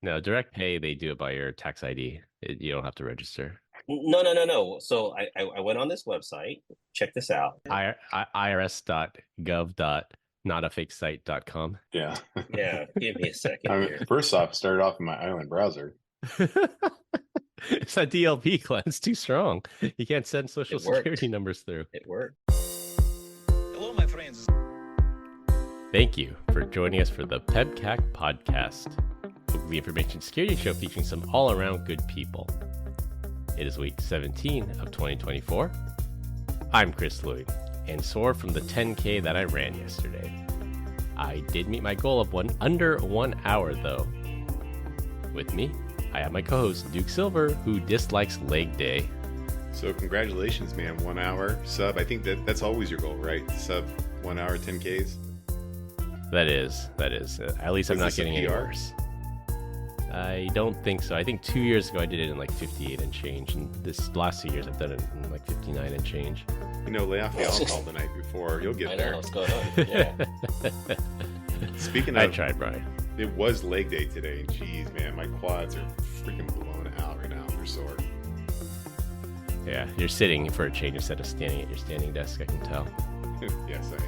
No, direct pay, they do it by your tax ID. You don't have to register. No. So I went on this website. Check this out. irs.gov.notafakesite.com. Yeah. Yeah, give me a second here. First off, started off in my island browser. It's a DLP cleanse too strong. You can't send social security numbers through. It worked. Hello, my friends. Thank you for joining us for the PEBCAK Podcast, the information security show featuring some all-around good people. It is week 17 of 2024. I'm Chris Louie, and sore from the 10K that I ran yesterday. I did meet my goal of under 1 hour, though. With me, I have my co-host Duke Silver, who dislikes leg day. So congratulations, man. 1 hour sub. I think that's always your goal, right? Sub 1 hour 10Ks. That is. At least I'm not getting any worse. I don't think so. I think 2 years ago I did it in like 58 and change, and this last 2 years I've done it in like 59 and change. Lay off the alcohol the night before. You'll get there. I know what's going on. Yeah. Speaking of, I tried, Brian. It was leg day today. Jeez, man, my quads are freaking blown out right now. They're sore. Yeah, you're sitting for a change instead of standing at your standing desk, I can tell. Yes, I am.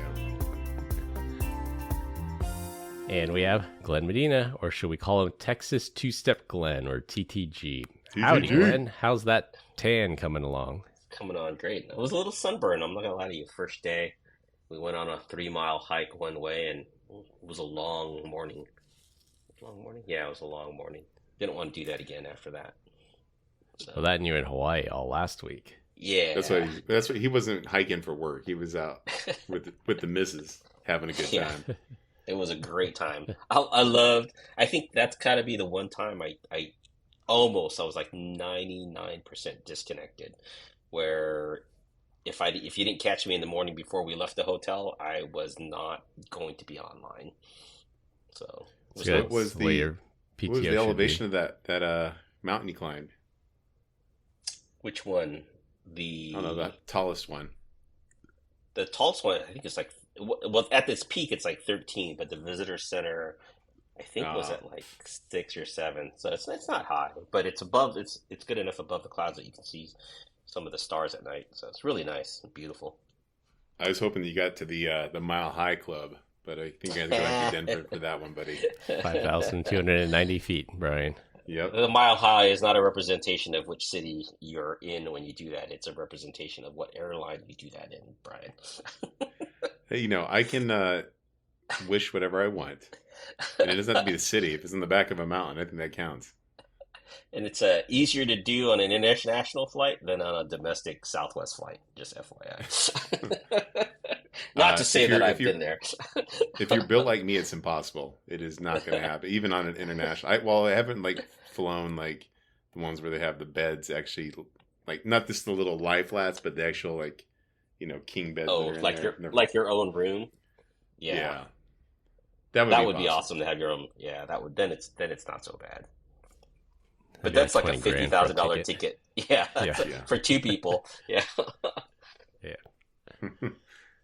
And we have Glenn Medina, or should we call him Texas Two-Step Glenn, or TTG. TTG. Howdy, Glenn. How's that tan coming along? Coming on great. It was a little sunburn. I'm not gonna lie to you. First day, we went on a 3-mile hike one way, and it was a long morning. Long morning? Yeah, it was a long morning. Didn't want to do that again after that. So. Well, that and you were in Hawaii all last week. Yeah. That's what he wasn't hiking for work. He was out with the missus having a good time. It was a great time. I think that's gotta be the one time I was like 99% disconnected, where if you didn't catch me in the morning before we left the hotel, I was not going to be online. So what was the elevation of that mountain you climbed? Which one? I don't know, the tallest one. The tallest one, I think it's like, well, at this peak, it's like 13, but the visitor center, I think, was at like 6 or 7. So it's not high, but it's above. It's good enough above the clouds that you can see some of the stars at night. So it's really nice and beautiful. I was hoping you got to the Mile High Club, but I think I had to go back to Denver for that one, buddy. 5,290 feet, Brian. Yep. The Mile High is not a representation of which city you're in when you do that. It's a representation of what airline you do that in, Brian. Hey, I can wish whatever I want. And it doesn't have to be the city. If it's in the back of a mountain, I think that counts. And it's easier to do on an international flight than on a domestic Southwest flight, just FYI. Not to say that I've been there. If you're built like me, it's impossible. It is not going to happen, even on an international. I haven't flown like the ones where they have the beds actually, like not just the little lie flats, but the actual king beds. Oh, like your own room. Yeah. That would be awesome to have your own. Yeah, that would. Then it's not so bad. But that's like a $50,000 ticket. Yeah, for 2 people. Yeah. Yeah.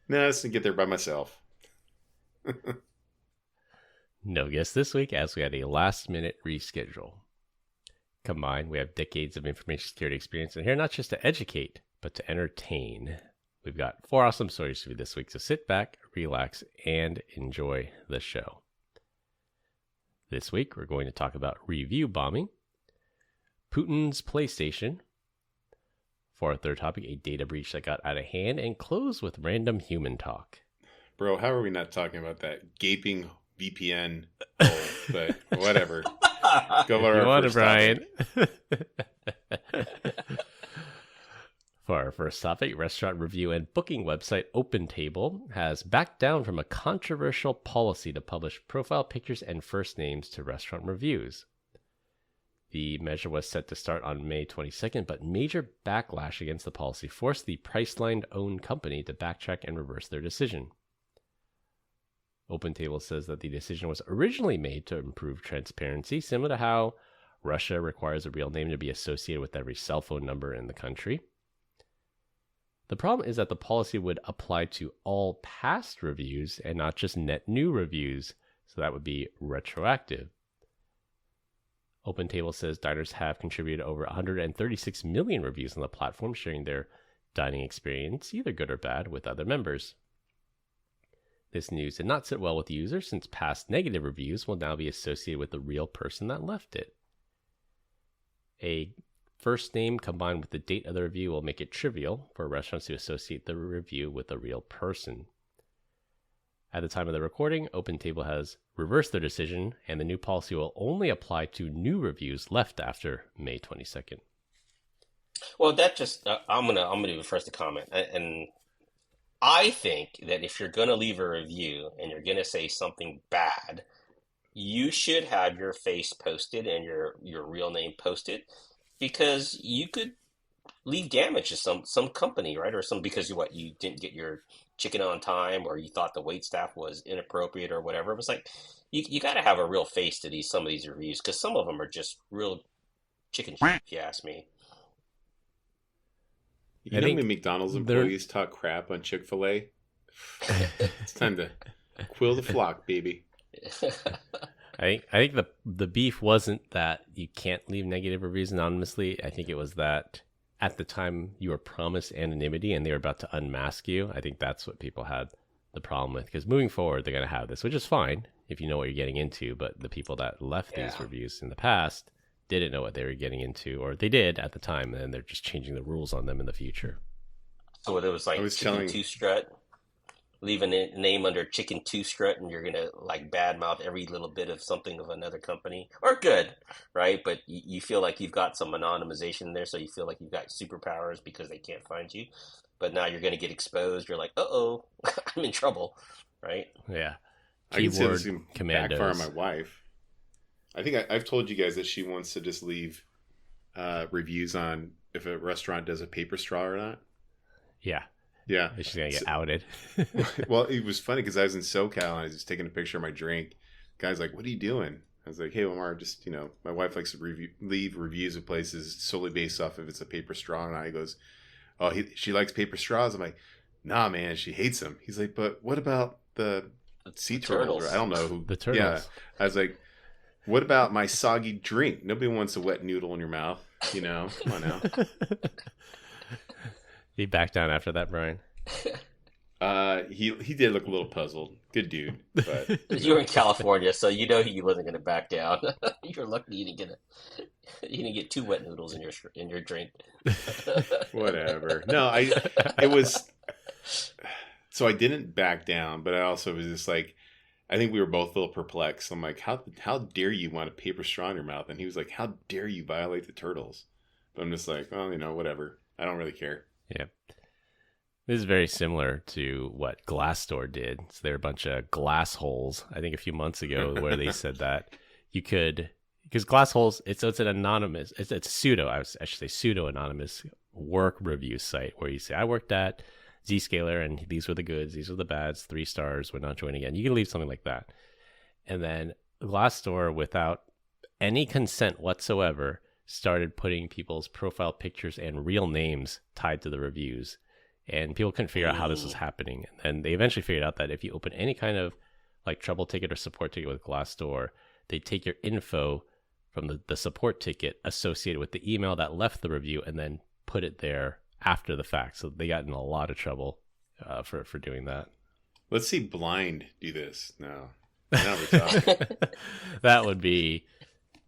No, I just get there by myself. No guest this week, as we had a last-minute reschedule. Combined, we have decades of information security experience in here, not just to educate, but to entertain. We've got 4 awesome stories for you this week, so sit back, relax, and enjoy the show. This week, we're going to talk about review bombing, Putin's PlayStation. For our third topic, a data breach that got out of hand, and close with random human talk. Bro, how are we not talking about that gaping VPN hole? But whatever. Go over our first Brian. For our first topic, restaurant review and booking website OpenTable has backed down from a controversial policy to publish profile pictures and first names to restaurant reviews. The measure was set to start on May 22nd, but major backlash against the policy forced the Priceline-owned company to backtrack and reverse their decision. OpenTable says that the decision was originally made to improve transparency, similar to how Russia requires a real name to be associated with every cell phone number in the country. The problem is that the policy would apply to all past reviews and not just net new reviews, so that would be retroactive. OpenTable says diners have contributed over 136 million reviews on the platform, sharing their dining experience, either good or bad, with other members. This news did not sit well with users, since past negative reviews will now be associated with the real person that left it. A first name combined with the date of the review will make it trivial for restaurants to associate the review with a real person. At the time of the recording, OpenTable has reversed their decision, and the new policy will only apply to new reviews left after May 22nd. Well, that just I'm gonna be the first to comment, and I think that if you're gonna leave a review and you're gonna say something bad, you should have your face posted and your real name posted, because you could leave damage to some company, right? Or some, because you didn't get your chicken on time, or you thought the wait staff was inappropriate or whatever. It was like you got to have a real face to some of these reviews, because some of them are just real chicken shit, if you ask me. You know how many McDonald's employees talk crap on Chick-fil-A? It's time to quill the flock, baby. I think the beef wasn't that you can't leave negative reviews anonymously. I think it was that at the time you were promised anonymity and they were about to unmask you. I think that's what people had the problem with, because moving forward they're going to have this, which is fine if you know what you're getting into. But the people that left these reviews in the past didn't know what they were getting into, or they did at the time, and they're just changing the rules on them in the future. So it was like Chicken Two Strut, leave a name under Chicken Two Strut, and you're gonna like badmouth every little bit of something of another company, or good, right? But you feel like you've got some anonymization there, so you feel like you've got superpowers because they can't find you. But now you're gonna get exposed. You're like, uh-oh, I'm in trouble, right? Yeah. I can see this commandos. backfire on my wife. I think I've told you guys that she wants to just leave reviews on if a restaurant does a paper straw or not. Yeah. Yeah. She's going to get outed. Well, it was funny because I was in SoCal and I was just taking a picture of my drink. The guy's like, "What are you doing?" I was like, "Hey, Omar, just, my wife likes to leave reviews of places solely based off if it's a paper straw." And I goes, "Oh, she likes paper straws?" I'm like, "Nah, man, she hates them." He's like, "But what about the sea turtles?" I don't know who. The turtles. Yeah. I was like, "What about my soggy drink? Nobody wants a wet noodle in your mouth, Come on now." He backed down after that, Brian. He did look a little puzzled. Good dude, but you were in California, so he wasn't going to back down. You're lucky you didn't get 2 wet noodles in your drink. Whatever. No, it was. So I didn't back down, but I also was just like, I think we were both a little perplexed. I'm like, how dare you want a paper straw in your mouth? And he was like, how dare you violate the turtles? But I'm just like, well, whatever. I don't really care. Yeah. This is very similar to what Glassdoor did. So there are a bunch of glass holes, I think a few months ago, where they said that you could, because glass holes, it's an anonymous, it's pseudo-anonymous work review site where you say, I worked at Zscaler and these were the goods, these are the bads, 3 stars, would not join again. You can leave something like that. And then Glassdoor, without any consent whatsoever, started putting people's profile pictures and real names tied to the reviews. And people couldn't figure out how this was happening. And they eventually figured out that if you open any kind of like trouble ticket or support ticket with Glassdoor, they take your info from the support ticket associated with the email that left the review and then put it there after the fact. So they got in a lot of trouble for doing that. Let's see Blind do this. No. Now we're talking. That would be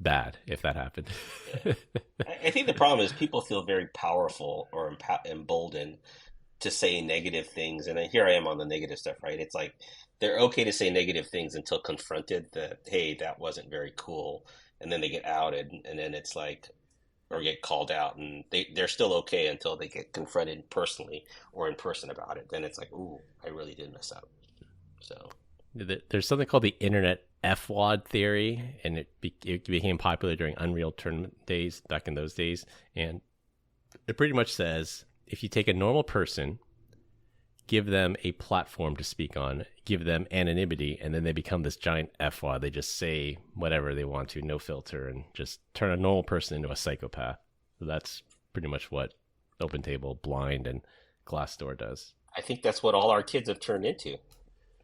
bad if that happened. I think the problem is people feel very powerful or emboldened to say negative things. And then here I am on the negative stuff, right? It's like they're okay to say negative things until confronted that, hey, that wasn't very cool. And then they get outed, and then it's like, or get called out, and they're still okay until they get confronted personally or in person about it. Then it's like, ooh, I really did mess up. So there's something called the Internet FWAD theory, and it became popular during Unreal Tournament days back in those days. And it pretty much says, if you take a normal person, give them a platform to speak on, give them anonymity, and then they become this giant FWAD. They just say whatever they want to, no filter, and just turn a normal person into a psychopath. So that's pretty much what OpenTable, Blind, and Glassdoor does. I think that's what all our kids have turned into,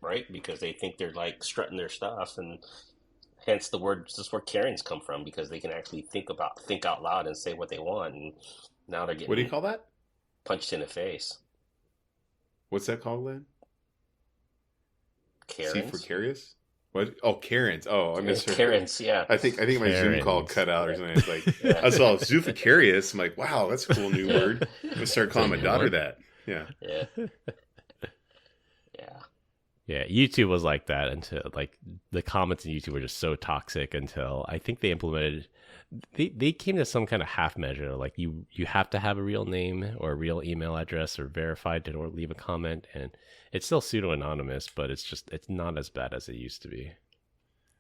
right? Because they think they're like strutting their stuff, and Hence the word, this is where Karens come from, because they can actually think out loud and say what they want, and now they're What do you getting call that? punched in the face. What's that called, Lynn? C for Karens? curious? What? Oh, Karens. Oh, I misheard. Karens, yeah. I think my Zoom call Karens. cut out or something. It's like Yeah. I saw Zoofacarious. I'm like, wow, that's a cool new word. I'm gonna start calling my daughter that. Yeah. Yeah. Yeah. Yeah, YouTube was like that until like the comments in YouTube were just so toxic until I think they implemented. They came to some kind of half measure, like you have to have a real name or a real email address or verified to leave a comment, and it's still pseudo anonymous, but it's not as bad as it used to be.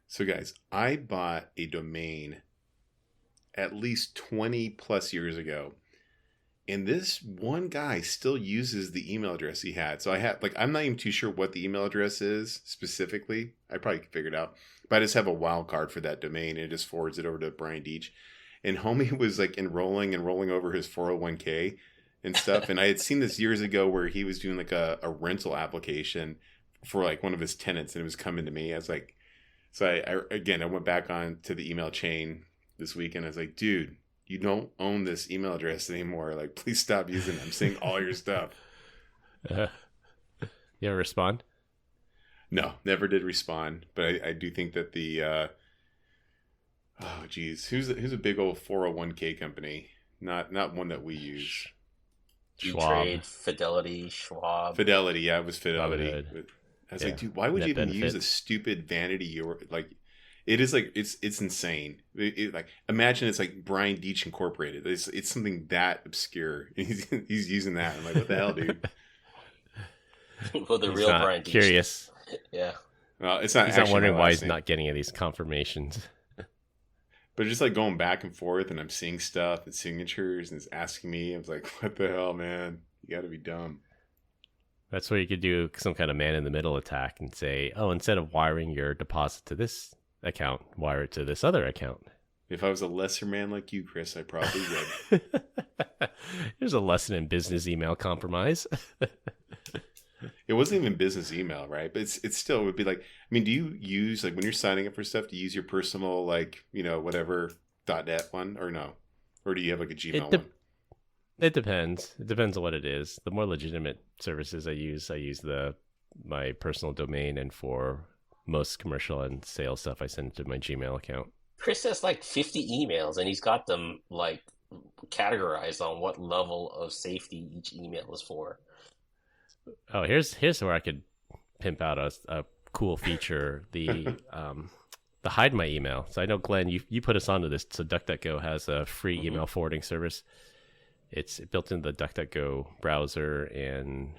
So guys, I bought a domain at least 20 plus years ago. And this one guy still uses the email address he had. So I'm not even too sure what the email address is specifically. I probably could figure it out. But I just have a wild card for that domain, and it just forwards it over to Brian Deitch. And homie was like rolling over his 401k and stuff. And I had seen this years ago where he was doing like a rental application for like one of his tenants, and it was coming to me. I was like, so I went back on to the email chain this weekend. I was like, dude, you don't own this email address anymore. Like, please stop using it. I'm seeing all your stuff. You ever respond? No, never did respond. But I do think that the oh geez, who's a big old 401k company? Not one that we use. Schwab. E-Trade, Fidelity, Schwab. Fidelity, yeah, it was Fidelity. Robinhood. But I was Yeah. like, dude, why would Net you even use a benefits. stupid vanity or like? It is like it's insane. Like imagine it's like Brian Deitch Incorporated. It's something that obscure. He's using that. I'm like, what the hell, dude? Well, the He's real not Brian Deitch. curious. Yeah. Well, it's not. He's not actually wondering my why last he's name. not getting any of these confirmations. But just like going back and forth, and I'm seeing stuff and signatures, and it's asking me. I was like, what the hell, man? You got to be dumb. That's where you could do some kind of man-in-the-middle attack and say, oh, instead of wiring your deposit to this account, wire it to this other account. If I was a lesser man like you, Chris, I probably would. There's a lesson in business email compromise. It wasn't even business email, right? But it's still, it would be like, I mean, do you use, like, when you're signing up for stuff, do you use your personal, like, whatever .net one, or no? Or do you have like a Gmail one? It depends. It depends on what it is. The more legitimate services I use my personal domain, and for most commercial and sales stuff, I send it to my Gmail account. Chris has like 50 emails, and he's got them like categorized on what level of safety each email is for. Oh, here's where I could pimp out a cool feature, the hide my email. So I know, Glenn, you put us onto this. So DuckDuckGo has a free email forwarding service. It's built into the DuckDuckGo browser, and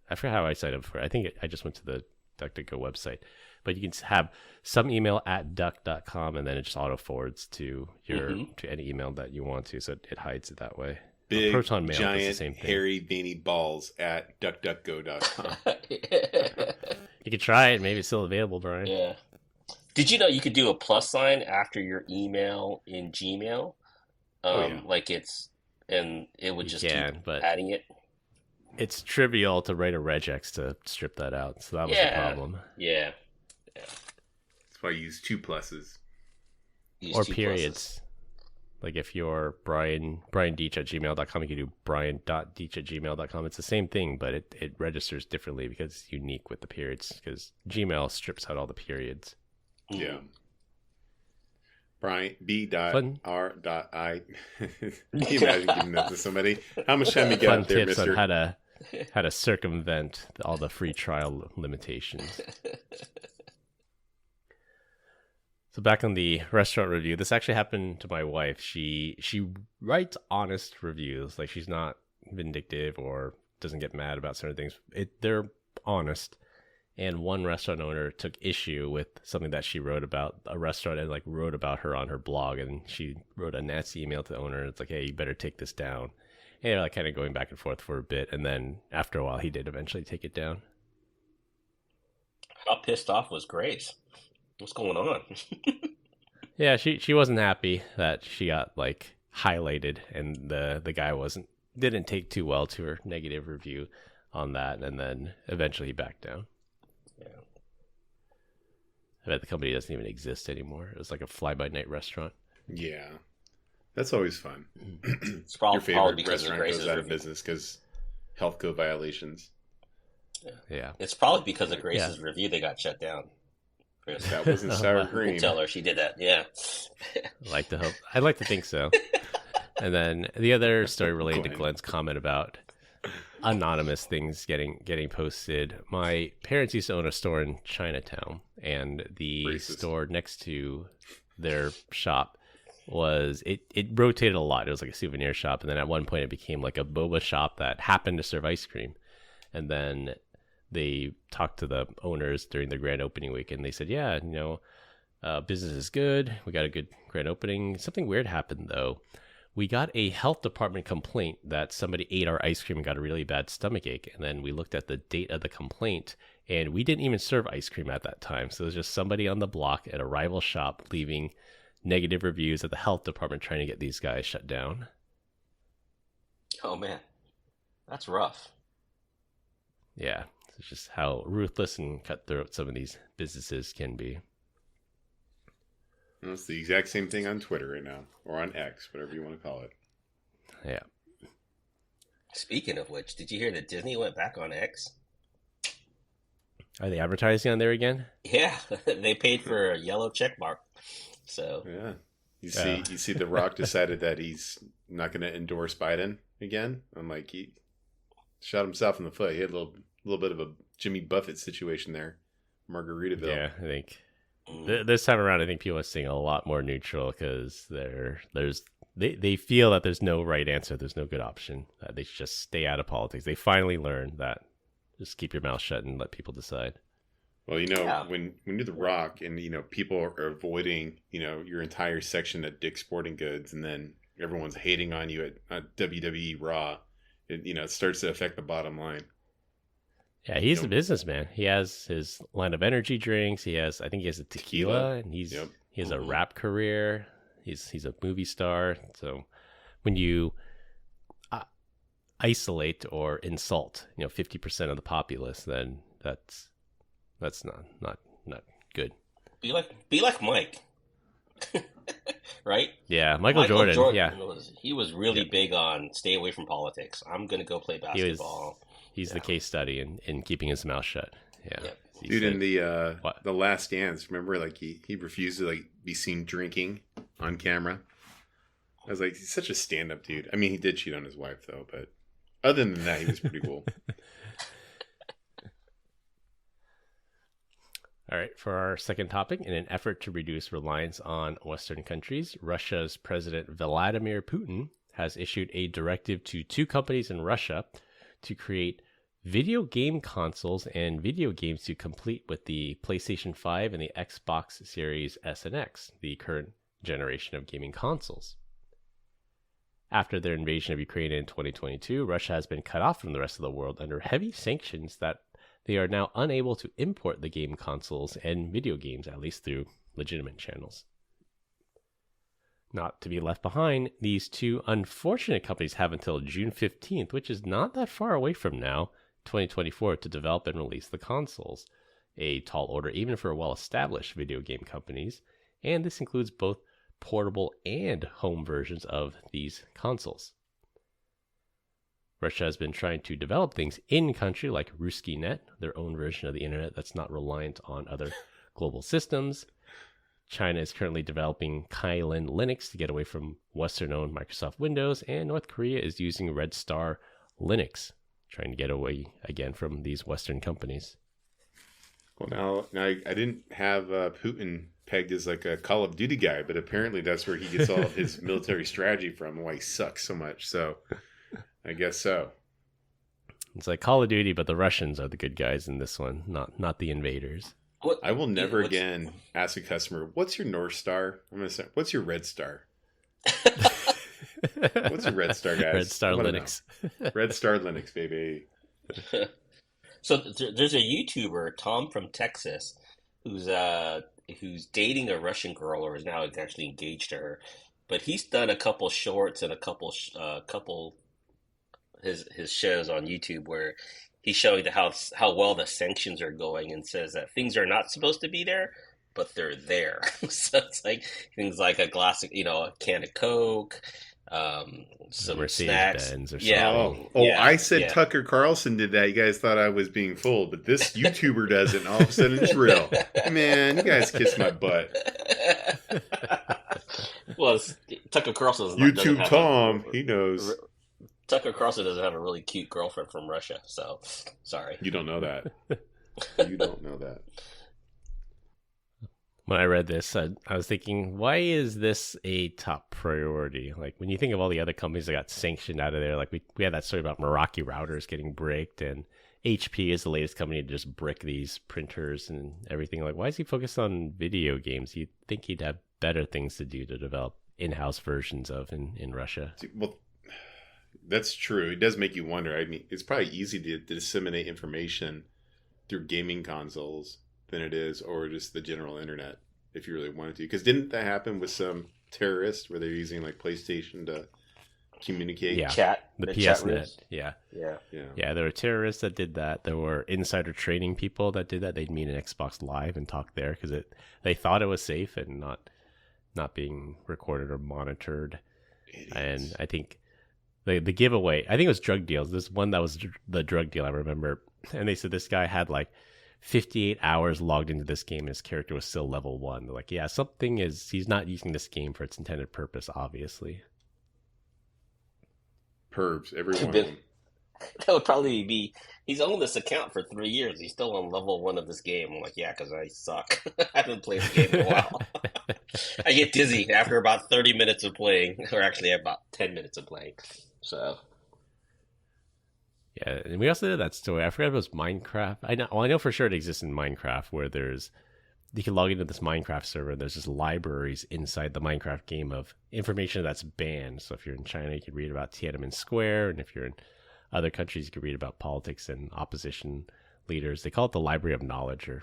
I forget how I signed up for it. I think I just went to the DuckDuckGo website, but you can have some email at duck.com, and then it just auto forwards to to any email that you want to. So it hides it that way. Big, Proton Mail does the giant, same thing. hairy, veiny balls at duckduckgo.com. You could try it. Maybe it's still available, Brian. Yeah. Did you know you could do a plus sign after your email in Gmail? Yeah. Like and it would just can, keep but adding it. it's trivial to write a regex to strip that out. So that was the problem. Yeah. That's why I use 2 pluses. Use Or 2 periods. Like if you're Brian Deitch at gmail.com, you can do brian.deitch at gmail.com. It's the same thing, but it registers differently because it's unique with the periods, because Gmail strips out all the periods. pluses. Yeah. Brian B.R.I. Can you imagine giving that to somebody? How much time you got Fun there, tips mister? on how to circumvent all the free trial limitations. So back on the restaurant review, this actually happened to my wife. She writes honest reviews. Like, she's not vindictive or doesn't get mad about certain things. They're honest. And one restaurant owner took issue with something that she wrote about a restaurant, and like wrote about her on her blog. And she wrote a nasty email to the owner. It's like, hey, you better take this down. And they're like kind of going back and forth for a bit. And then after a while, he did eventually take it down. How pissed off was Grace? What's going on? Yeah, she wasn't happy that she got like highlighted, and the guy didn't take too well to her negative review on that, and then eventually he backed down. Yeah. I bet the company doesn't even exist anymore. It was like a fly-by-night restaurant. Yeah, that's always fun. It's probably, Your favorite probably because of restaurant Grace's goes out of review. business because health code violations. Yeah. It's probably because of Grace's review they got shut down. Chris. That wasn't sour cream. Tell her she did that. Yeah. I'd like to think so. And then the other story related to Glenn's comment about anonymous things getting posted. My parents used to own a store in Chinatown, and the store next to their shop it rotated a lot. It was like a souvenir shop, and then at one point it became like a boba shop that happened to serve ice cream. And then they talked to the owners during the grand opening week, and they said, yeah, business is good. We got a good grand opening. Something weird happened, though. We got a health department complaint that somebody ate our ice cream and got a really bad stomachache. And then we looked at the date of the complaint, and we didn't even serve ice cream at that time. So it was just somebody on the block at a rival shop leaving negative reviews at the health department trying to get these guys shut down. Oh, man. That's rough. Yeah. It's just how ruthless and cutthroat some of these businesses can be. Well, it's the exact same thing on Twitter right now, or on X, whatever you want to call it. Yeah. Speaking of which, did you hear that Disney went back on X? Are they advertising on there again? Yeah, they paid for a yellow check mark. So yeah, you see, The Rock decided that he's not going to endorse Biden again. I'm like, he shot himself in the foot. He had a little bit of a Jimmy Buffett situation there, Margaritaville. Yeah, I think this time around, I think people are staying a lot more neutral because they feel that there's no right answer, there's no good option. They should just stay out of politics. They finally learned that. Just keep your mouth shut and let people decide. Well, when you're The Rock and, people are avoiding, your entire section at Dick's Sporting Goods, and then everyone's hating on you at WWE Raw, it starts to affect the bottom line. Yeah, he's a businessman. He has his line of energy drinks. I think he has a tequila, and he has a rap career. He's a movie star. So when you isolate or insult 50% of the populace, then that's not good. Be like Mike. Right? Yeah, Michael Jordan. Yeah, he was really big on stay away from politics. I'm gonna go play basketball. He's the case study in keeping his mouth shut. Yeah. Dude, in the Last Dance, remember, like he refused to be seen drinking on camera. I was like, he's such a stand-up dude. I mean, he did cheat on his wife though, but other than that, he was pretty cool. All right, for our second topic, in an effort to reduce reliance on Western countries, Russia's President Vladimir Putin has issued a directive to 2 companies in Russia to create video game consoles and video games to complete with the PlayStation 5 and the Xbox Series S and X, the current generation of gaming consoles. After their invasion of Ukraine in 2022, Russia has been cut off from the rest of the world under heavy sanctions that they are now unable to import the game consoles and video games, at least through legitimate channels. Not to be left behind, these 2 unfortunate companies have until June 15th, which is not that far away from now, 2024, to develop and release the consoles. A tall order even for well-established video game companies, and this includes both portable and home versions of these consoles. Russia has been trying to develop things in-country like Ruski.net, their own version of the internet that's not reliant on other global systems. China is currently developing Kylin Linux to get away from Western-owned Microsoft Windows, and North Korea is using Red Star Linux, trying to get away again from these Western companies. Well, now I didn't have Putin pegged as like a Call of Duty guy, but apparently that's where he gets all of his military strategy from, and why he sucks so much. So I guess so. It's like Call of Duty, but the Russians are the good guys in this one, not the invaders. I will never again ask a customer, "What's your North Star?" I'm gonna say, "What's your Red Star?" What's your Red Star, guys? Red Star Linux. Red Star Linux, baby. So there's a YouTuber, Tom from Texas, who's dating a Russian girl, or is now actually engaged to her. But he's done a couple shorts and a couple his shows on YouTube where he's showing how well the sanctions are going, and says that things are not supposed to be there, but they're there. So it's like things like a glass, a can of Coke, some snacks. Benz or Yeah. something. I said yeah. Tucker Carlson did that. You guys thought I was being fooled, but this YouTuber does it, and all of a sudden it's real. Man, you guys kiss my butt. Well, Tucker Carlson YouTube Tom, he knows. Tucker Carlson doesn't have a really cute girlfriend from Russia, so sorry. You don't know that. You don't know that. When I read this, I was thinking, why is this a top priority? Like, when you think of all the other companies that got sanctioned out of there, like we had that story about Meraki routers getting bricked, and HP is the latest company to just brick these printers and everything. Like, why is he focused on video games? You'd think he'd have better things to do to develop in-house versions of in Russia. Well, that's true. It does make you wonder. I mean, it's probably easy to disseminate information through gaming consoles than it is, or just the general internet, if you really wanted to. Because didn't that happen with some terrorists where they're using like PlayStation to communicate? Yeah, Chat, the chat PSNet. rooms. Yeah, Yeah. there were terrorists that did that. There were insider trading people that did that. They'd meet in Xbox Live and talk there because they thought it was safe and not being recorded or monitored. Idiots. And I think the giveaway, I think it was drug deals. This one that was the drug deal I remember, and they said this guy had like 58 hours logged into this game and his character was still level 1. They're like, yeah, he's not using this game for its intended purpose, obviously. Pervs, every one of them. That would probably be. He's owned this account for 3 years. He's still on level 1 of this game. I'm like, yeah, because I suck. I haven't played the game in a while. I get dizzy after about 30 minutes of playing, or actually about 10 minutes of playing. So. Yeah, and we also did that story. I forgot if it was Minecraft. I know for sure it exists in Minecraft, where you can log into this Minecraft server and there's just libraries inside the Minecraft game of information that's banned. So if you're in China, you can read about Tiananmen Square, and if you're in other countries, you can read about politics and opposition leaders. They call it the Library of Knowledge or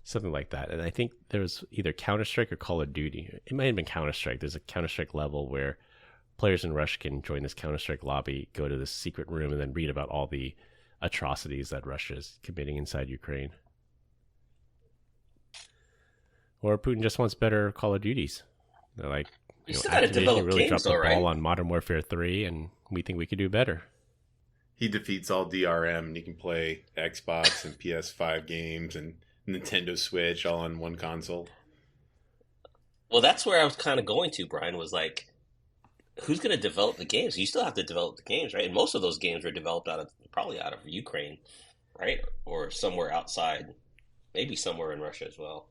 something like that. And I think there was either Counter-Strike or Call of Duty. It might have been Counter-Strike. There's a Counter-Strike level where players in Russia can join this Counter-Strike lobby, go to this secret room, and then read about all the atrocities that Russia is committing inside Ukraine. Or Putin just wants better Call of Duties. They're like, You still gotta develop really games, dropped the though, right? ball on Modern Warfare 3, and we think we could do better. He defeats all DRM, and you can play Xbox and PS5 games and Nintendo Switch all on one console. Well, that's where I was kind of going to, Brian, was like, who's going to develop the games? You still have to develop the games, right? And most of those games were developed probably out of Ukraine, right? Or somewhere outside, maybe somewhere in Russia as well.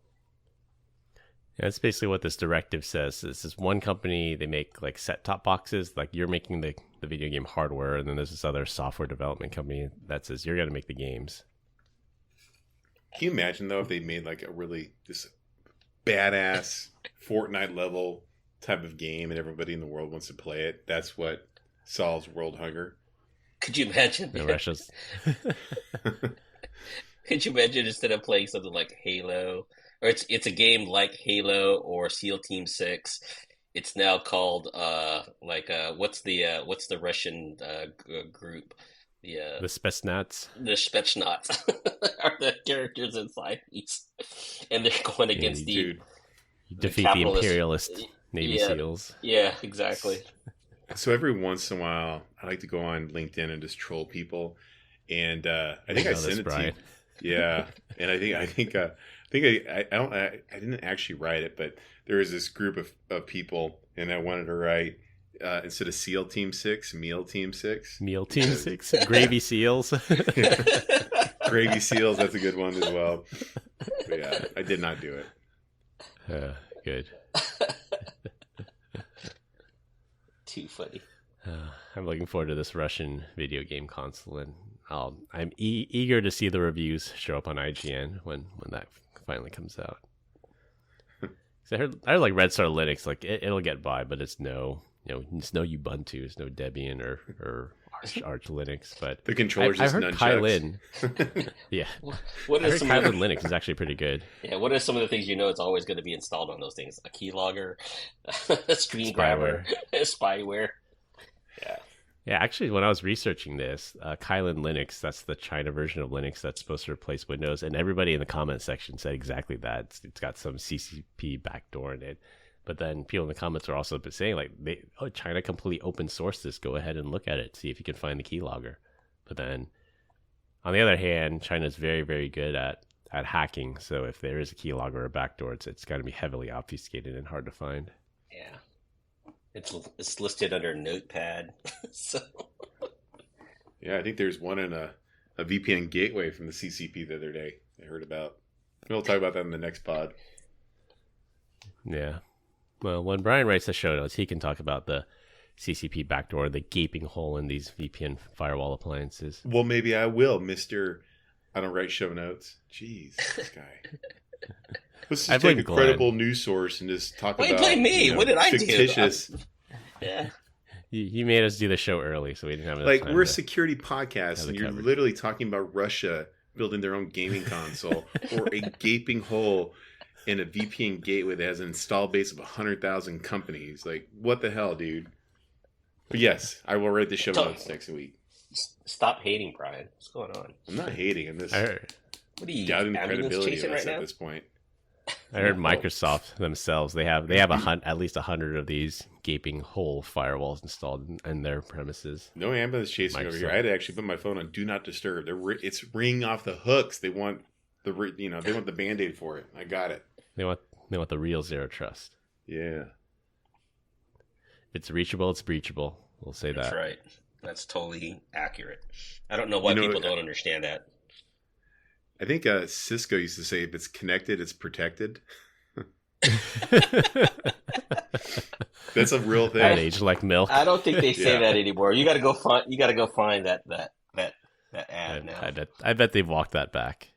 Yeah, that's basically what this directive says. This is one company, they make like set-top boxes, like you're making the video game hardware, and then there's this other software development company that says you're going to make the games. Can you imagine, though, if they made like a really just badass Fortnite level type of game and everybody in the world wants to play it? That's what solves world hunger. Could you imagine? And Russia's... Could you imagine instead of playing something like Halo, or it's a game like Halo or SEAL Team 6, it's now called what's the Russian group? The Spetsnaz. The Spetsnaz are the characters inside these, and they're going against You defeat the imperialist Navy yeah, SEAls. Yeah, exactly. So every once in a while, I like to go on LinkedIn and just troll people, and I think I sent it to you. Yeah, and I didn't actually write it, but there was this group of people, and I wanted to write instead of SEAL Team 6, Meal Team 6. Meal Team 6, Gravy Seals. Gravy Seals, that's a good one as well. But yeah, I did not do it. Good. Too funny. I'm looking forward to this Russian video game console, and I'm eager to see the reviews show up on IGN when that finally comes out. So I heard like Red Star Linux, like it'll get by, but it's no Ubuntu, it's no Debian or Arch Linux. But the controller's just I heard nunchucks. Kylin. Yeah, What I are heard some Kylin Linux is actually pretty good. Yeah, what are some of the things it's always going to be installed on those things? A keylogger, a screen grabber, spyware. Yeah. Yeah, actually, when I was researching this, Kylin Linux, that's the China version of Linux that's supposed to replace Windows, and everybody in the comment section said exactly that. It's got some CCP backdoor in it. But then people in the comments are also saying, like, China completely open sourced this. Go ahead and look at it, see if you can find the keylogger. But then, on the other hand, China's very, very good at hacking. So if there is a keylogger or a backdoor, it's got to be heavily obfuscated and hard to find. Yeah. It's listed under Notepad. So Yeah, I think there's one in a VPN gateway from the CCP the other day I heard about. We'll talk about that in the next pod. Yeah. Well, when Brian writes the show notes, he can talk about the CCP backdoor, the gaping hole in these VPN firewall appliances. Well, maybe I will, Mr. I don't write show notes. Jeez, this guy. Let's just take a credible news source and just talk about. Why blame me? What did I fictitious... do? Yeah. You made us do the show early, so we didn't have enough like time we're a security podcast, and you're covered. literally talking about Russia building their own gaming console or a gaping hole in a VPN gateway that has an install base of 100,000 companies. Like, what the hell, dude? But yes, I will write the show notes next week. Stop hating, Brian. What's going on? I'm not hating. I'm just What are you doubting the ambulance credibility of chasing us right at now? this point. I heard Microsoft themselves. They have at least 100 of these gaping hole firewalls installed in their premises. No ambulance chasing over here. I had to actually put my phone on Do Not Disturb. It's ringing off the hooks. They want they want the Band-Aid for it. I got it. They want the real zero trust. Yeah. If it's reachable, it's breachable. We'll say that. That's right. That's totally accurate. I don't know why people don't understand that. I think Cisco used to say, if it's connected, it's protected. That's a real thing. That age like milk. I don't think they say that anymore. You got to go find that ad now. I bet they've walked that back.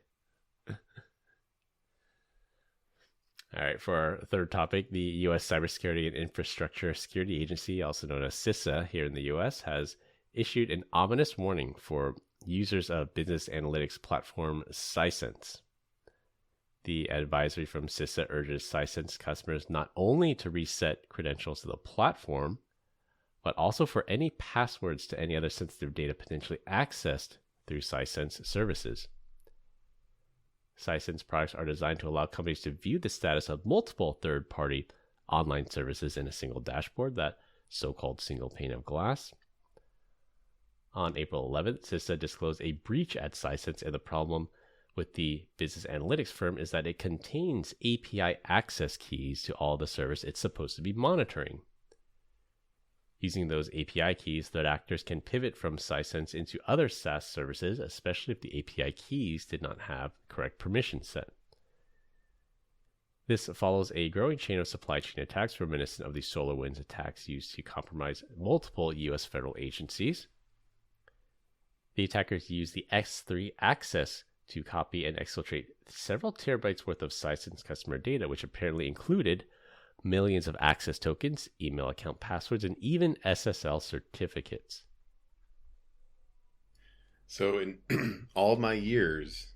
All right, for our third topic, the U.S. Cybersecurity and Infrastructure Security Agency, also known as CISA here in the U.S., has issued an ominous warning for users of business analytics platform SiSense. The advisory from CISA urges SiSense customers not only to reset credentials to the platform, but also for any passwords to any other sensitive data potentially accessed through SiSense services. SiSense products are designed to allow companies to view the status of multiple third-party online services in a single dashboard, that so-called single pane of glass. On April 11th, CISA disclosed a breach at SiSense, and the problem with the business analytics firm is that it contains API access keys to all the servers it's supposed to be monitoring. Using those API keys, threat actors can pivot from SiSense into other SaaS services, especially if the API keys did not have correct permission set. This follows a growing chain of supply chain attacks reminiscent of the SolarWinds attacks used to compromise multiple U.S. federal agencies. The attackers used the X3 access to copy and exfiltrate several terabytes worth of SiSense customer data, which apparently included millions of access tokens, email account passwords, and even SSL certificates. So in all my years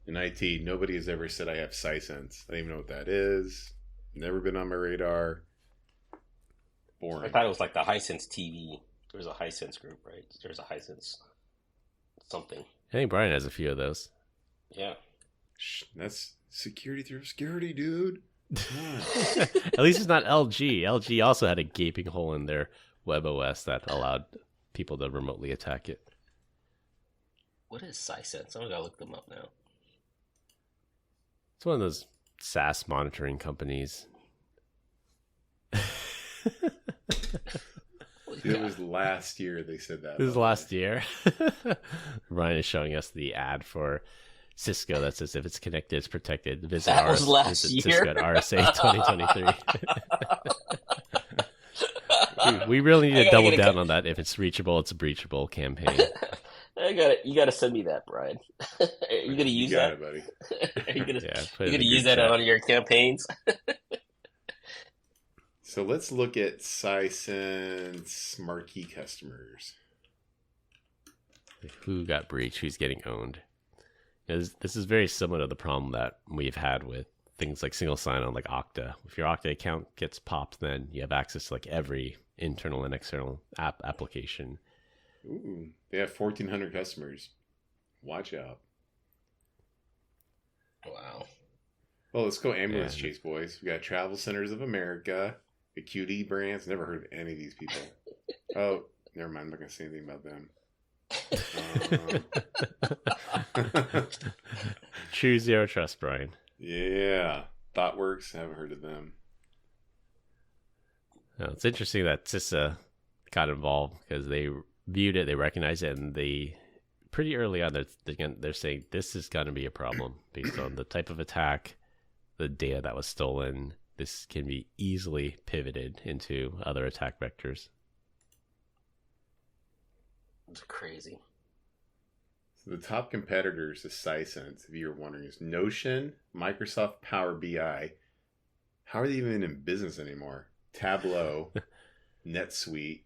in IT, nobody has ever said I have SiSense. I don't even know what that is. Never been on my radar. Boring. I thought it was like the Hisense TV. There was a Hisense group, right? There's a Hisense something. I think Brian has a few of those. Yeah. That's security through obscurity, dude. At least it's not LG. LG also had a gaping hole in their WebOS that allowed people to remotely attack it. What is SiSense? I'm gonna look them up now. It's one of those SaaS monitoring companies. It was last year they said that. This is last year. Ryan is showing us the ad for Cisco that says if it's connected, it's protected. Visit That was last year. Cisco at RSA 2023. We really need to double down on that. If it's reachable, it's a breachable campaign. You gotta send me that, Brian. Are you gonna use that? It, buddy. Are you gonna, put it you in gonna the use group that chat. on your campaigns? So let's look at SiSense marquee customers. Who got breached? Who's getting owned? This is very similar to the problem that we've had with things like single sign-on, like Okta. If your Okta account gets popped, then you have access to like every internal and external application. Ooh, they have 1,400 customers. Watch out. Wow. Well, let's go ambulance chase, boys. We got Travel Centers of America, the QD brands. Never heard of any of these people. Oh, never mind. I'm not going to say anything about them. True Zero Trust, Brian. Yeah. ThoughtWorks. Haven't heard of them. No, it's interesting that CISA got involved because they viewed it, they recognized it, and they pretty early on they're saying this is going to be a problem based on the type of attack, the data that was stolen. This can be easily pivoted into other attack vectors. It's crazy. So the top competitors to SiSense, if you're wondering, is Notion, Microsoft Power BI. How are they even in business anymore? Tableau, NetSuite.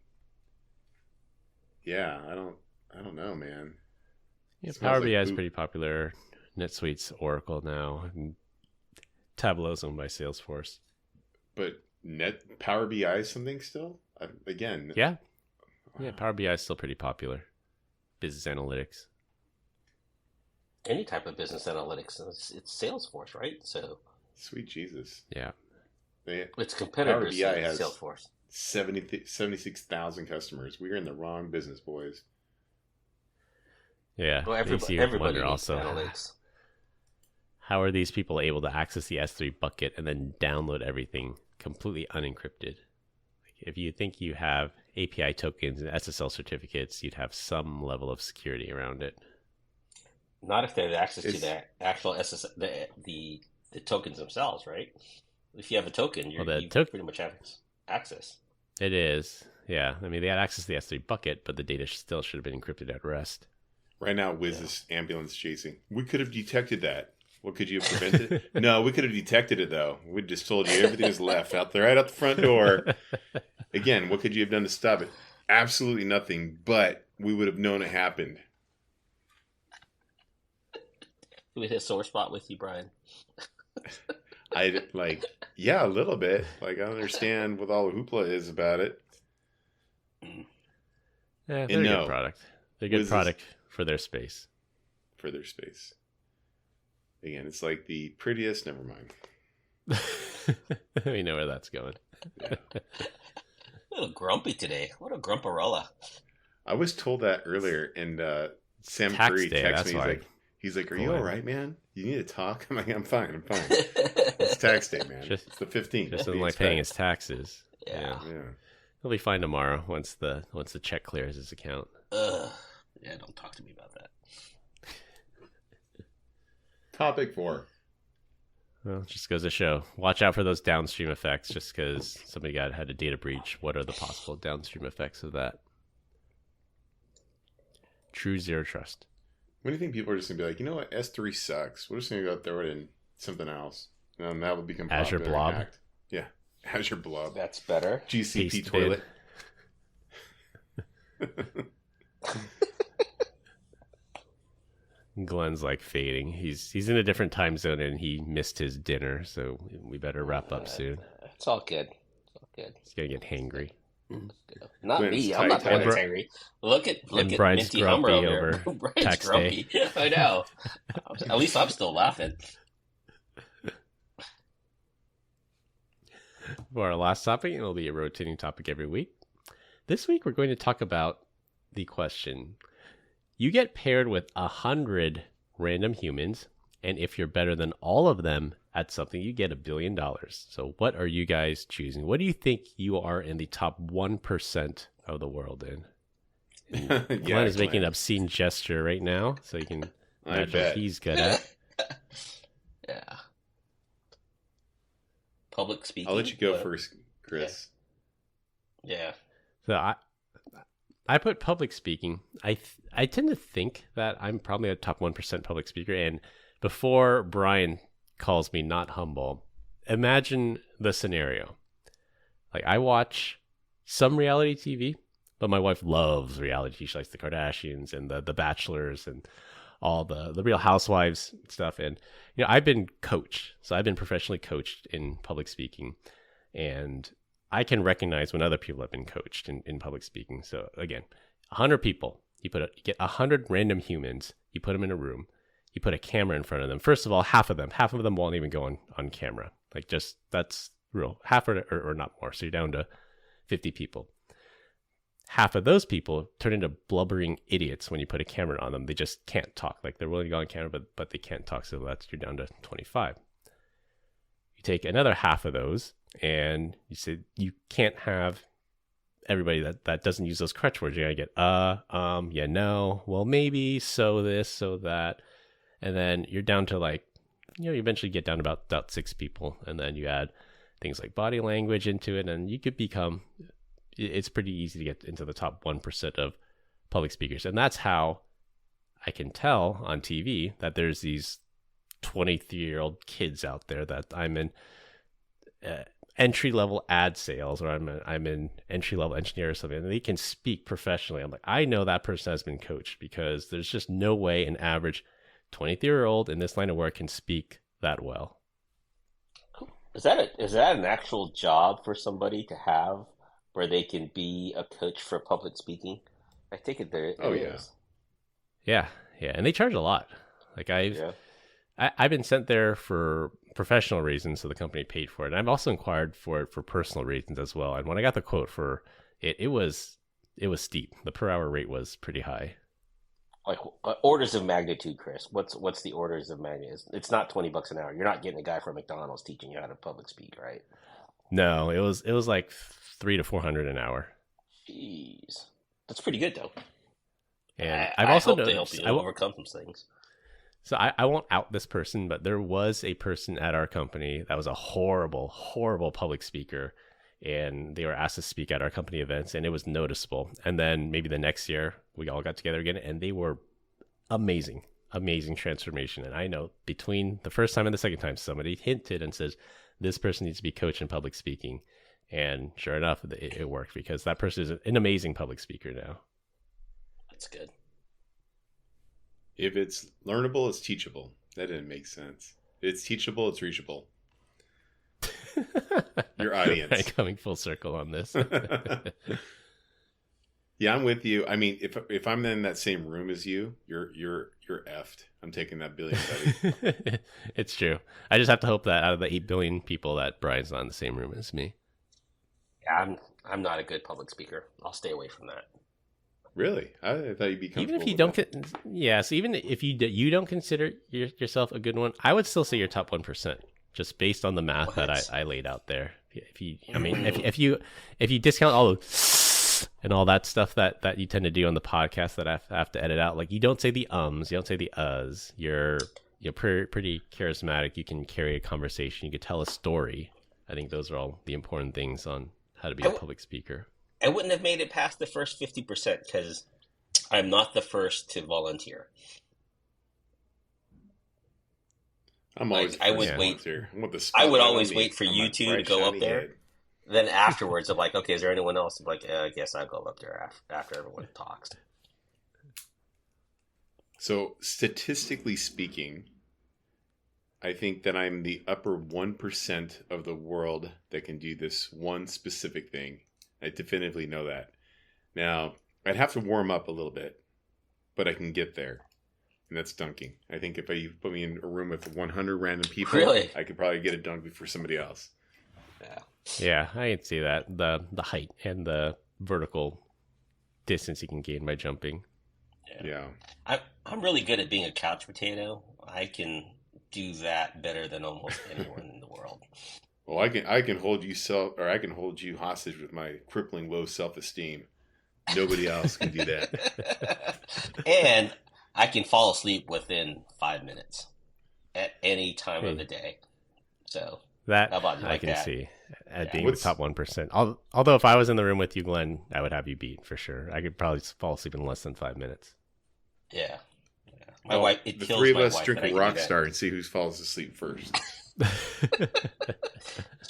Yeah, I don't know, man. Yeah, Power BI is pretty popular. NetSuite's Oracle now. And Tableau's owned by Salesforce. But Power BI is something still? Again. Yeah. Yeah, Power BI is still pretty popular. Business analytics. Any type of business analytics. It's Salesforce, right? So. Sweet Jesus. Yeah. Its competitors Power BI has Salesforce. 76,000 customers. We're in the wrong business, boys. Yeah. Well, everybody needs analytics. How are these people able to access the S3 bucket and then download everything completely unencrypted? If you think you have API tokens and SSL certificates, you'd have some level of security around it. Not if they have access to the actual SSL, the tokens themselves, right? If you have a token, you pretty much have access. It is. Yeah. I mean, they had access to the S3 bucket, but the data still should have been encrypted at rest. Right now, Wiz is ambulance chasing. We could have detected that. What could you have prevented? No, we could have detected it, though. We just told you everything was left out there, right out the front door. Again, what could you have done to stop it? Absolutely nothing, but we would have known it happened. We hit a sore spot with you, Brian. Yeah, a little bit. I understand what all the hoopla is about it. Yeah, they're a good product. They're a good product for their space. For their space. Again, it's like the prettiest. Never mind. We know where that's going. Yeah. A little grumpy today. What a grumparella. I was told that earlier, and Sam Curry texted me. He's like, "Are you all right, man? You need to talk." I'm like, "I'm fine. It's tax day, man. It's the 15th. Just doesn't like paying his taxes. Yeah. He'll be fine tomorrow once the check clears his account. Yeah, don't talk to me about that. Topic 4. Well, just goes to show. Watch out for those downstream effects. Just because somebody had a data breach, what are the possible downstream effects of that? True Zero Trust. When do you think people are just going to be like, you know what, S3 sucks. We're just going to go throw it in something else. And that will become Azure Blob. Yeah, Azure Blob. That's better. GCP Paste toilet. Glenn's like fading. He's in a different time zone and he missed his dinner, so we better wrap up soon. It's all good. He's gonna get hangry. Not Glenn's me. I'm not the one that's angry. Look at Brian's Minty Hummer grumpy over over Brian's tax grumpy. I know. At least I'm still laughing. For our last topic, it'll be a rotating topic every week. This week, we're going to talk about the question: you get paired with 100 random humans, and if you're better than all of them at something, you get $1 billion. So what are you guys choosing? What do you think you are in the top 1% of the world in? Glenn is making an obscene gesture right now, so you can imagine what he's good at. Yeah. Public speaking. I'll let you go first, Chris. Yeah. So I put public speaking. I tend to think that I'm probably a top 1% public speaker. And before Brian calls me not humble, imagine the scenario. Like, I watch some reality TV, but my wife loves reality. She likes the Kardashians and the Bachelors and all the Real Housewives stuff. And, you know, I've been coached. So I've been professionally coached in public speaking. And I can recognize when other people have been coached in public speaking. So again, 100 people. You get 100 random humans. You put them in a room. You put a camera in front of them. First of all, half of them won't even go on camera. Like, just, that's real. Half or not more. So you're down to 50 people. Half of those people turn into blubbering idiots when you put a camera on them. They just can't talk. Like, they're willing to go on camera, but they can't talk. So you're down to 25. You take another half of those and you say you can't have everybody that doesn't use those crutch words. You're going to get, yeah, no, well, maybe, so this, so that. And then you're down to like, you eventually get down to about 6 people. And then you add things like body language into it. And you could become, it's pretty easy to get into the top 1% of public speakers. And that's how I can tell on TV that there's these 23-year-old kids out there that I'm in entry-level ad sales, or I'm in entry-level engineer or something, and they can speak professionally. I'm like, I know that person has been coached, because there's just no way an average 23-year-old in this line of work can speak that well. Is that an actual job for somebody to have, where they can be a coach for public speaking? I think it there. Oh, is. Yeah, and they charge a lot. Like I've been sent there for professional reasons, so the company paid for it. And I've also inquired for it for personal reasons as well. And when I got the quote for it, it was steep. The per hour rate was pretty high. Like orders of magnitude, Chris. What's the orders of magnitude? It's not $20 an hour. You're not getting a guy from McDonald's teaching you how to public speak, right? No, it was like $300 to $400 an hour. Jeez, that's pretty good though. And I've also noticed, noticed, they help you overcome some things. So I won't out this person, but there was a person at our company that was a horrible, horrible public speaker, and they were asked to speak at our company events, and it was noticeable. And then maybe the next year we all got together again, and they were amazing transformation. And I know between the first time and the second time, somebody hinted and says, this person needs to be coached in public speaking. And sure enough, it worked, because that person is an amazing public speaker now. That's good. If it's learnable, it's teachable. That didn't make sense. If it's teachable, it's reachable. Your audience. Right, coming full circle on this. Yeah, I'm with you. I mean, if I'm in that same room as you, you're effed. I'm taking that billion, buddy. It's true. I just have to hope that out of the 8 billion people that Brian's not in the same room as me. Yeah, I'm not a good public speaker. I'll stay away from that. Really? I thought you'd be comfortable. Even if you don't, so even if you don't consider yourself a good one, I would still say you're top 1%, just based on the math that I laid out there. If you discount all the and all that stuff that you tend to do on the podcast that I have to edit out, like you don't say the ums, you don't say the uhs. You're pretty charismatic. You can carry a conversation. You can tell a story. I think those are all the important things on how to be a public speaker. I wouldn't have made it past the first 50% because I'm not the first to volunteer. I'm always. I would wait. I would always wait for you two to go up there. Head. Then afterwards, I'm like, okay, is there anyone else? I'm like, I guess I'll go up there after everyone talks. So statistically speaking, I think that I'm the upper 1% of the world that can do this one specific thing. I definitively know that. Now, I'd have to warm up a little bit, but I can get there. And that's dunking. I think if you put me in a room with 100 random people, really? I could probably get a dunk before somebody else. Yeah, I can see that. The height and the vertical distance you can gain by jumping. Yeah. I'm really good at being a couch potato. I can do that better than almost anyone in the world. Well, I can hold you hostage with my crippling low self-esteem. Nobody else can do that. And I can fall asleep within 5 minutes at any time of the day. So that how about you I like can that? see at being the top 1%. Although if I was in the room with you, Glenn, I would have you beat for sure. I could probably fall asleep in less than 5 minutes. Yeah. My wife. It the kills three of my us wife drink that I a can do Rockstar and see who falls asleep first.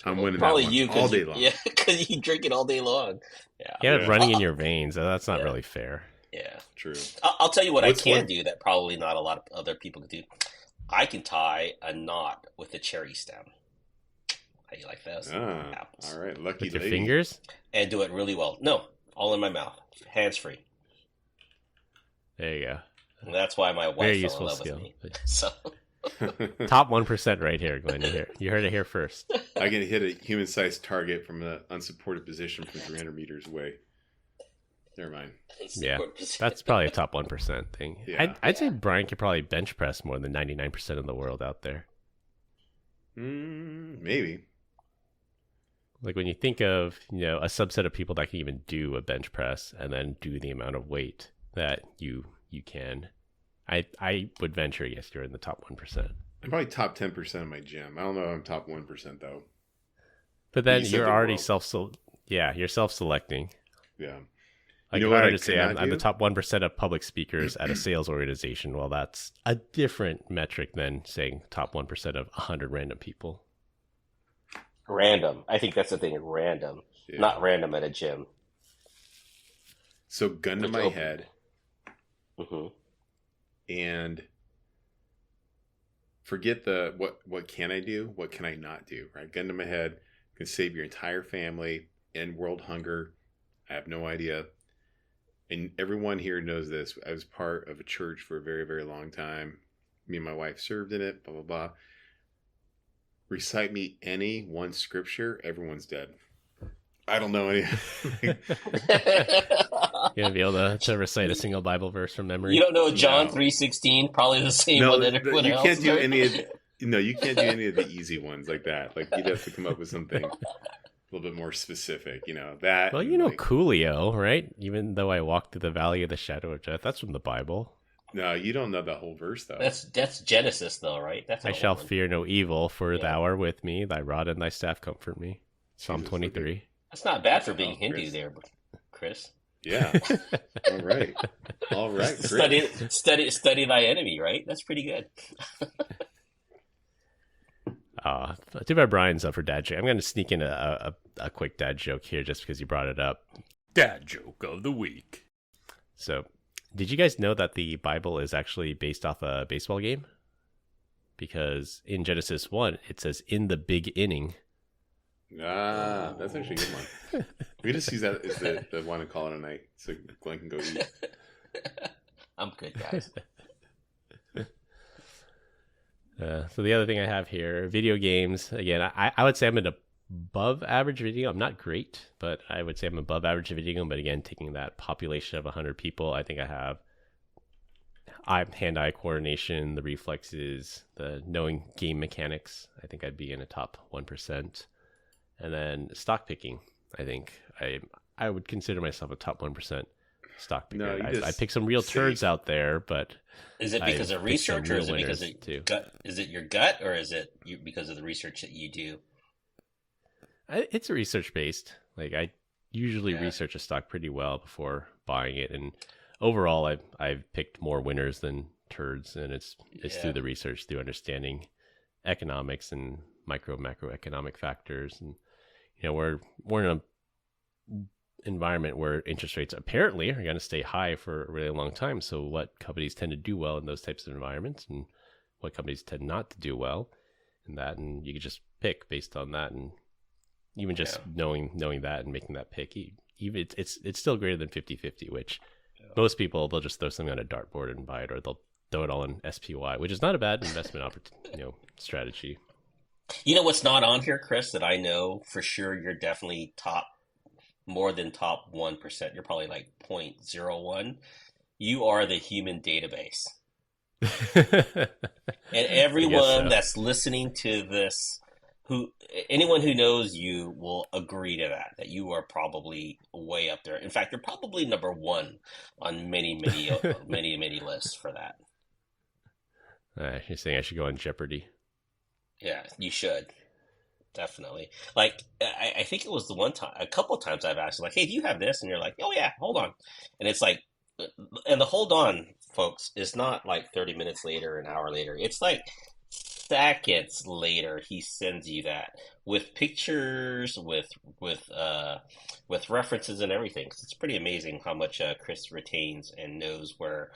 I'm winning probably that one you all day long. Yeah, because you drink it all day long. Yeah. You have it running in your veins. So that's not really fair. Yeah. True. I'll tell you what I can do that probably not a lot of other people can do. I can tie a knot with a cherry stem. How do you like those? Apples. All right. Lucky With your lady. fingers? And do it really well. No, all in my mouth. Hands free. There you go. And that's why my Very wife fell in useful love skill. with me. So Top 1% right here, Glenn. You heard it here first. I can hit a human-sized target from an unsupported position from 300 meters away. Never mind. Yeah, that's probably a top 1% thing. Yeah. I'd say Brian could probably bench press more than 99% of the world out there. Maybe. Like when you think of, a subset of people that can even do a bench press and then do the amount of weight that you can, I would venture a guess you're in the top 1%. I'm probably top 10% of my gym. I don't know if I'm top 1% though. But then You said you're the already world. you're self-selecting. Yeah. Like You know if I what were I to say cannot I'm the do? top 1% of public speakers at a sales organization, well, that's a different metric than saying top 1% of 100 random people. random. I think that's the thing. Random, Yeah. not random at a gym. So gun to It's my open. head Hmm. and forget what can I do? What can I not do? Right? Gun to my head can save your entire family, end world hunger. I have no idea. And everyone here knows this. I was part of a church for a very, very long time. Me and my wife served in it, blah, blah, blah. Recite me any one scripture, everyone's dead. I don't know any. You're gonna be able to recite a single Bible verse from memory. You don't know John No. 3:16, probably the same No, one that everyone you else can't do knows. any of. No, you can't do any of the easy ones like that. Like you'd have to come up with something a little bit more specific. That. Well, and, like, Coolio, right? Even though I walk through the valley of the shadow of death, that's from the Bible. No, you don't know the whole verse though. That's Genesis, though, right? That's I an shall old one. fear no evil, for Yeah. thou art with me. Thy rod and thy staff comfort me. Psalm Jesus, 23. That's not bad for being Oh, Hindu, Chris. there, Chris. Yeah. All right. All right. Chris. Study thy enemy, right? That's pretty good. Too bad Brian's up for dad joke. I'm going to sneak in a quick dad joke here just because you brought it up. Dad joke of the week. So, did you guys know that the Bible is actually based off a baseball game? Because in Genesis 1, it says, in the big inning. Ah, that's actually a good one. We just use that as the one to call it a night, so Glenn can go eat. I'm good, guys. So the other thing I have here, video games. Again, I would say I'm an above average video. I'm not great, but I would say I'm above average video game. But again, taking that population of 100 people, I think I have hand-eye coordination, the reflexes, the knowing game mechanics. I think I'd be in a top 1%. And then stock picking. I think I would consider myself a top 1% stock picker. No, I pick some real turds out there, but Is it because of research, or is it because of too. gut? Is it your gut, or is it because of the research that you do? It's research based. Like I usually Yeah. research a stock pretty well before buying it, and overall, I've picked more winners than turds, and it's Yeah. through the research, through understanding economics and macroeconomic factors, and we're in a environment where interest rates apparently are going to stay high for a really long time. So what companies tend to do well in those types of environments, and what companies tend not to do well in that, and you could just pick based on that, and even just knowing that and making that pick, even it's still greater than 50-50, which most people, they'll just throw something on a dartboard and buy it, or they'll throw it all in SPY, which is not a bad investment strategy. You know what's not on here, Chris, that I know for sure you're definitely more than top 1%. You're probably like 0.01. You are the human database. And everyone that's listening to this, anyone who knows you will agree to that you are probably way up there. In fact, you're probably number one on many lists for that. You're saying I should go on Jeopardy? Yeah, you should. Definitely. Like, I think it was a couple of times I've asked, like, hey, do you have this? And you're like, oh, yeah, hold on. And it's like, and the hold on, folks, is not like 30 minutes later, an hour later. It's like seconds later, he sends you that with pictures, with references and everything. 'Cause it's pretty amazing how much Chris retains and knows where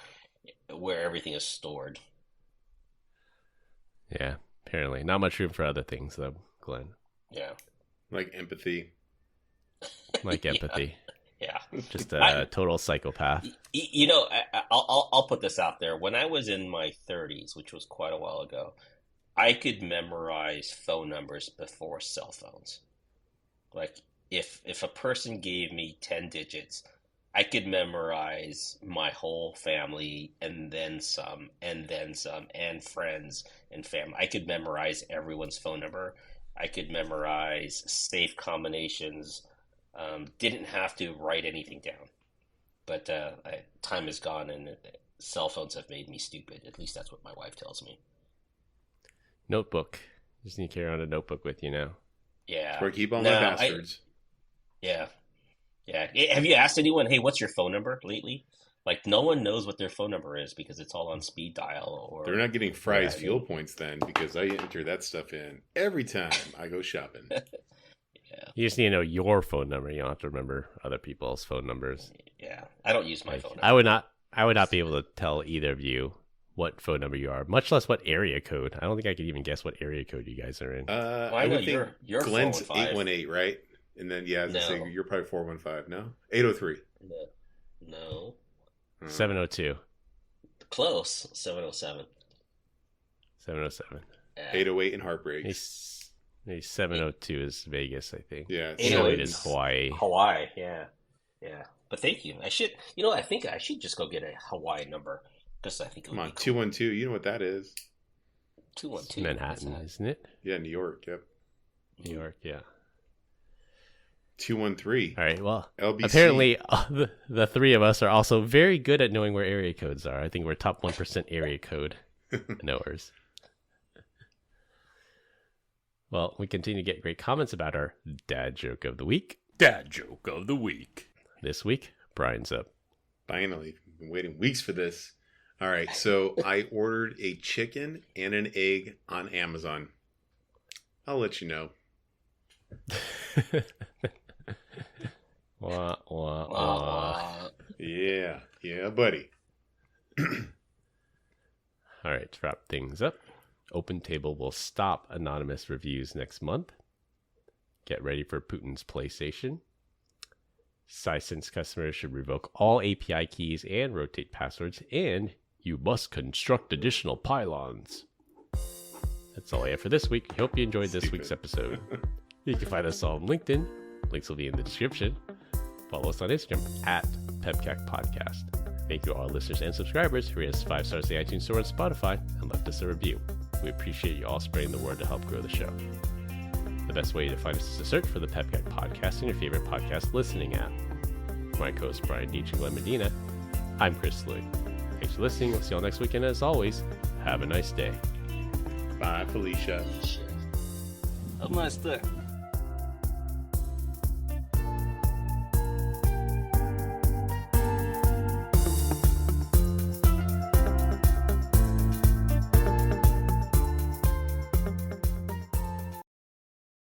everything is stored. Yeah, apparently. Not much room for other things, though, Glenn. Yeah. Like empathy. Like empathy. Yeah. Just a total psychopath. You know, I'll put this out there. When I was in my 30s, which was quite a while ago, I could memorize phone numbers before cell phones. Like, if a person gave me 10 digits, I could memorize my whole family and then some, and friends and family. I could memorize everyone's phone number. I could memorize safe combinations. Didn't have to write anything down. But time is gone, and cell phones have made me stupid. At least that's what my wife tells me. Notebook. Just need to carry on a notebook with you now. Yeah. Or keep all my passwords. Yeah. Have you asked anyone, hey, what's your phone number lately? Like, no one knows what their phone number is because it's all on speed dial. Or they're not getting Fry's fuel points then, because I enter that stuff in every time I go shopping. Yeah. You just need to know your phone number. You don't have to remember other people's phone numbers. Yeah. I don't use my phone number. I would not be able to tell either of you what phone number you are, much less what area code. I don't think I could even guess what area code you guys are in. I know you're Glenn's 415. 818, right? And then, yeah, No. so you're probably 415, no? 803. No. 702. Close. 707. 707. Yeah. 808 and Heartbreak. Maybe 702 is Vegas, I think. Yeah. 808 is Hawaii. Hawaii, yeah. But thank you. I think I should just go get a Hawaii number because I think it would Come on, be cool. 212. You know what that is? 212. Manhattan, isn't it? Yeah, New York. Yep. New York, yeah. 213. All right, well, LBC. apparently the three of us are also very good at knowing where area codes are. I think we're top 1% area code knowers. Well, we continue to get great comments about our dad joke of the week. Dad joke of the week. This week, Brian's up. Finally. Been waiting weeks for this. All right, so I ordered a chicken and an egg on Amazon. I'll let you know. Wah, wah, wah. Yeah, buddy. All right, to wrap things up, OpenTable will stop anonymous reviews next month. Get ready for Putin's PlayStation. SiSense customers should revoke all API keys and rotate passwords, and you must construct additional pylons. That's all I have for this week. Hope you enjoyed this week's episode. You can find us on LinkedIn. Links will be in the description. Follow us on Instagram at PEBCAK Podcast. Thank you to all our listeners and subscribers who rate us 5 stars in the iTunes Store and Spotify and left us a review. We appreciate you all spreading the word to help grow the show. The best way to find us is to search for the PEBCAK Podcast in your favorite podcast listening app. For my co-hosts Brian Deitch and Glenn Medina, I'm Chris Louie. Thanks for listening. We'll see you all next week, and as always, have a nice day. Bye, Felicia. Have a nice day.